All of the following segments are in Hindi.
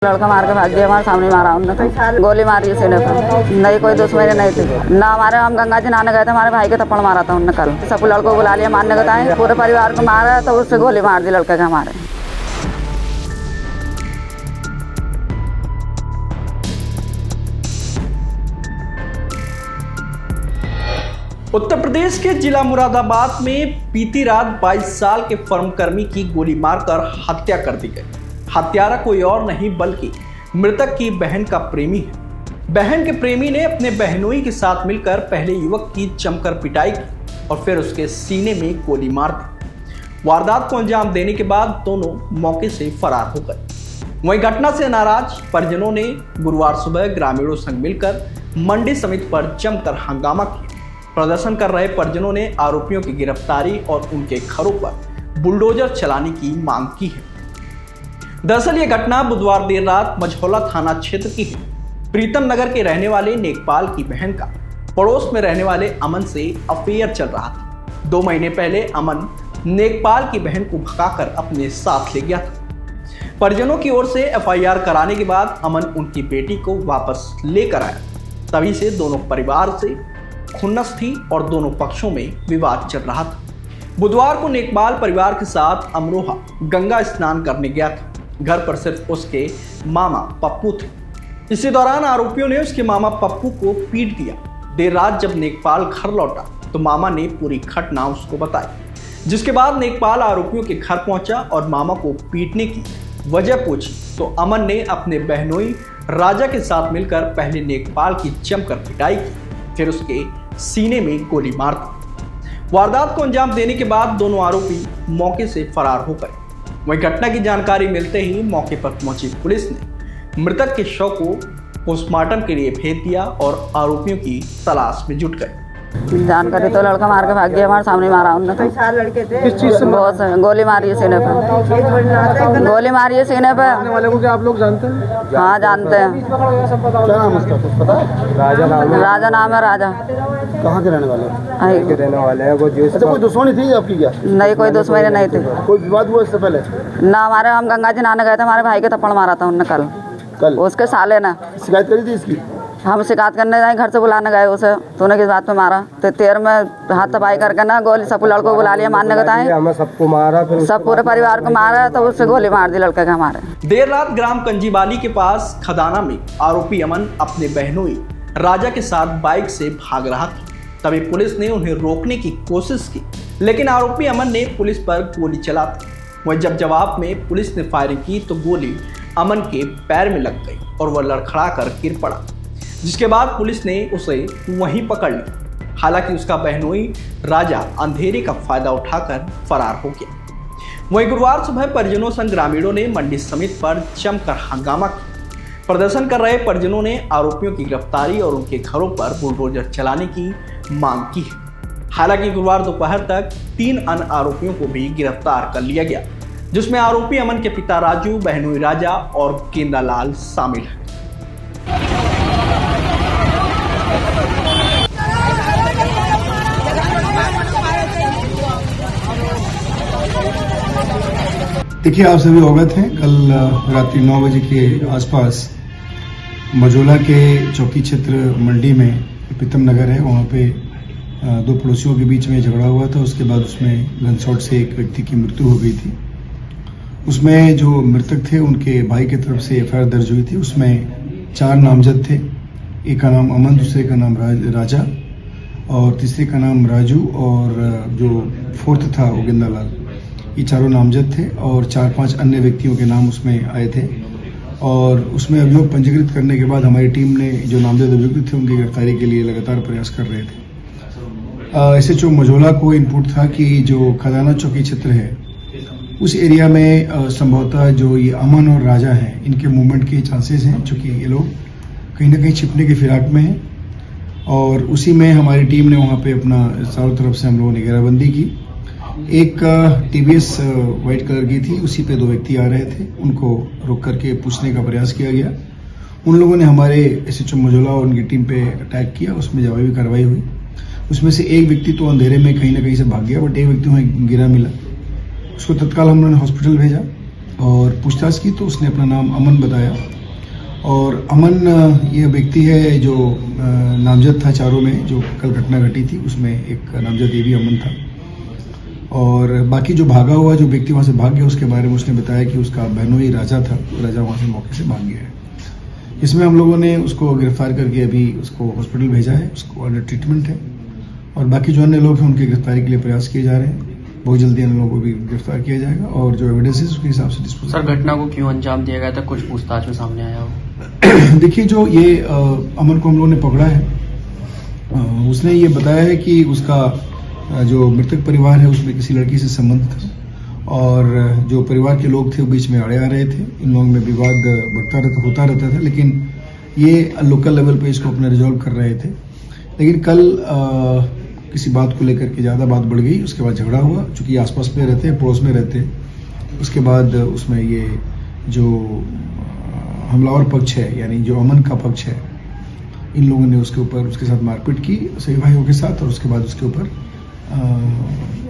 लड़का मार के भाग गया, हमारे सामने मारा उन्होंने तो गोली मारी सीने पर। नहीं कोई दुश्मनी नहीं थी ना हमारे। हम गंगा जी नहाने गए थे, हमारे भाई के थप्पड़ मारा था उन्होंने कल। सब लड़कों को बुला लिया मारने को, था पूरे परिवार को मारा तो उससे गोली मार दी लड़के के हमारे। उत्तर प्रदेश के जिला मुरादाबाद में बीती रात 22 साल के फर्मकर्मी की गोली मारकर हत्या कर दी गई। हत्यारा कोई और नहीं बल्कि मृतक की बहन का प्रेमी है। बहन के प्रेमी ने अपने बहनोई के साथ मिलकर पहले युवक की जमकर पिटाई की और फिर उसके सीने में गोली मार दी। वारदात को अंजाम देने के बाद दोनों मौके से फरार हो गए। वहीं घटना से नाराज परिजनों ने गुरुवार सुबह ग्रामीणों संग मिलकर मंडी समिति पर जमकर हंगामा किया। प्रदर्शन कर रहे परिजनों ने आरोपियों की गिरफ्तारी और उनके घरों पर बुलडोजर चलाने की मांग की है। दरअसल ये घटना बुधवार देर रात मझौला थाना क्षेत्र की है। प्रीतम नगर के रहने वाले नेकपाल की बहन का पड़ोस में रहने वाले अमन से अफेयर चल रहा था। 2 महीने पहले अमन नेकपाल की बहन को भगाकर अपने साथ ले गया था। परिजनों की ओर से FIR कराने के बाद अमन उनकी बेटी को वापस लेकर आया। तभी से दोनों परिवार से खुन्नस थी और दोनों पक्षों में विवाद चल रहा था। बुधवार को नेकपाल परिवार के साथ अमरोहा गंगा स्नान करने गया था। घर पर सिर्फ उसके मामा पप्पू थे। इसी दौरान आरोपियों ने उसके मामा पप्पू को पीट दिया। देर रात जब नेकपाल घर लौटा तो मामा ने पूरी घटना उसको बताई, जिसके बाद नेकपाल आरोपियों के घर पहुंचा और मामा को पीटने की वजह पूछी तो अमन ने अपने बहनोई राजा के साथ मिलकर पहले नेकपाल की जमकर पिटाई की, फिर उसके सीने में गोली मार दी। वारदात को अंजाम देने के बाद दोनों आरोपी मौके से फरार हो गए। वहीं घटना की जानकारी मिलते ही मौके पर पहुंची पुलिस ने मृतक के शव को पोस्टमार्टम के लिए भेज दिया और आरोपियों की तलाश में जुट गए। जानकारी तो लड़का मार के भाग गया, हमारे सामने मारा उन्होंने तो। 4 लड़के थे। किस चीज से? बहुत गोली मारी है सीने पर। गोली मारी है सीने पर। मारने वाले को क्या आप लोग जानते हैं? हाँ जानते हैं। क्या नाम है उसका, कुछ पता है? राजा नाम है। राजा कहाँ के रहने वाले हैं? के रहने वाले हैं वो। अच्छा, कोई दुश्मनी थी आपकी क्या? नहीं कोई दुश्मनी नहीं थी। कोई विवाद हुआ इससे पहले? ना हमारे। हम गंगा जी नहाने गए थे, हमारे भाई के थप्पड़ मारा था उन्होंने कल। उसके साले ने शिकायत करी थी इसकी? हम शिकायत करने जाए, घर से बुलाने गए उसे, तो उन्हें किस बात पे मारा तो 13 में हाथ तपाई करके ना गोली सब लड़कों को बुला लिया मारने को, था हमें सबको मारा, फिर सब पूरे परिवार को मारा तो उससे गोली मार दी लड़के के हमारे। देर रात ग्राम कंजीबाली के पास खदाना में आरोपी अमन अपने बहनोई राजा के साथ बाइक से भाग रहा था। तभी पुलिस ने उन्हें रोकने की कोशिश की, लेकिन आरोपी अमन ने पुलिस पर गोली चला दी। वहीं जब जवाब में पुलिस ने फायरिंग की तो गोली अमन के पैर में लग गई और वह लड़खड़ा कर गिर पड़ा, जिसके बाद पुलिस ने उसे वहीं पकड़ लिया। हालांकि उसका बहनोई राजा अंधेरे का फायदा उठाकर फरार हो गया। वहीं गुरुवार सुबह परिजनों संग ग्रामीणों ने मंडी समिति पर जमकर हंगामा किया। प्रदर्शन कर रहे परिजनों ने आरोपियों की गिरफ्तारी और उनके घरों पर बुलडोजर चलाने की मांग की है। हालांकि गुरुवार दोपहर तक 3 अन्य आरोपियों को भी गिरफ्तार कर लिया गया, जिसमें आरोपी अमन के पिता राजू, बहनोई राजा और गेंदालाल शामिल है। देखिए, आप सभी अवगत हैं, कल रात्रि 9 बजे के आसपास मझौला के चौकी क्षेत्र मंडी में प्रीतम नगर है, वहाँ पे 2 पड़ोसियों के बीच में झगड़ा हुआ था। उसके बाद उसमें गनशॉट से एक व्यक्ति की मृत्यु हो गई थी। उसमें जो मृतक थे उनके भाई की तरफ से FIR दर्ज हुई थी। उसमें 4 नामजद थे। एक का नाम अमन, दूसरे का नाम राजा और तीसरे का नाम राजू और जो 4th था वो गेंदालाल। ये चारों नामजद थे और 4-5 अन्य व्यक्तियों के नाम उसमें आए थे। और उसमें अभियोग पंजीकृत करने के बाद हमारी टीम ने जो नामजद अभियुक्त थे उनकी गिरफ्तारी के लिए लगातार प्रयास कर रहे थे। SHO मझौला को इनपुट था कि जो खदाना चौकी क्षेत्र है उस एरिया में संभवतः जो ये अमन और राजा हैं इनके मूवमेंट के चांसेस हैं, चूँकि ये लोग कहीं ना कहीं छिपने की फिराक में हैं। और उसी में हमारी टीम ने वहाँ पे अपना चारों तरफ से हम लोगों ने घेराबंदी की। एक TVS वाइट कलर की थी, उसी पे 2 व्यक्ति आ रहे थे, उनको रोक करके पूछने का प्रयास किया गया। उन लोगों ने हमारे SHO मझौला और उनकी टीम पे अटैक किया, उसमें जवाबी कार्रवाई हुई। उसमें से एक व्यक्ति तो अंधेरे में कहीं ना कहीं से भाग गया, बट एक व्यक्ति वहीं गिरा मिला। उसको तत्काल हम लोगों ने हॉस्पिटल भेजा और पूछताछ की तो उसने अपना नाम अमन बताया। और अमन ये व्यक्ति है जो नामजद था चारों में, जो कल घटना घटी थी उसमें एक नामजद ये भी अमन था। और बाकी जो भागा हुआ जो व्यक्ति वहाँ से भाग गया उसके बारे में उसने बताया कि उसका बहनोई राजा था, राजा वहाँ से मौके से भाग गया है। इसमें हम लोगों ने उसको गिरफ्तार करके अभी उसको हॉस्पिटल भेजा है, उसको अंडर ट्रीटमेंट है। और बाकी जो अन्य लोग हैं उनकी गिरफ्तारी के लिए प्रयास किए जा रहे हैं। बहुत जल्दी अन्य लोगों को भी गिरफ्तार किया जाएगा और जो एविडेंस है उसके हिसाब से डिस्पोज। सर घटना को क्यों अंजाम दिया गया था, कुछ पूछताछ में सामने आया हो? देखिए, जो ये अमन को हम लोगों ने पकड़ा है, उसने ये बताया है कि उसका जो मृतक परिवार है उसमें किसी लड़की से संबंध था और जो परिवार के लोग थे वो बीच में अड़े आ रहे थे। इन लोगों में विवाद होता रहता था, लेकिन ये लोकल लेवल पे इसको अपना रिजॉल्व कर रहे थे। लेकिन कल किसी बात को लेकर के ज़्यादा बात बढ़ गई, उसके बाद झगड़ा हुआ। चूँकि आसपास में रहते हैं, पड़ोस में रहते हैं, उसके बाद उसमें ये जो हमलावर पक्ष है यानी जो अमन का पक्ष है, इन लोगों ने उसके साथ मारपीट की सही भाइयों के साथ और उसके बाद उसके ऊपर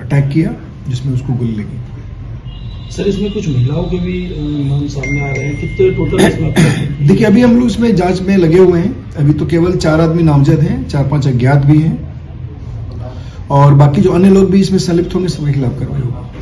अटैक किया जिसमें उसको गोली लगी। सर इसमें कुछ महिलाओं के भी नाम सामने आ रहे हैं, कितने टोटल इसमें? देखिए, अभी हम लोग इसमें जांच में लगे हुए हैं। अभी तो केवल 4 आदमी नामजद हैं, 4-5 अज्ञात भी हैं और बाकी जो अन्य लोग भी इसमें संलिप्त होंगे सबके खिलाफ कार्रवाई होगी।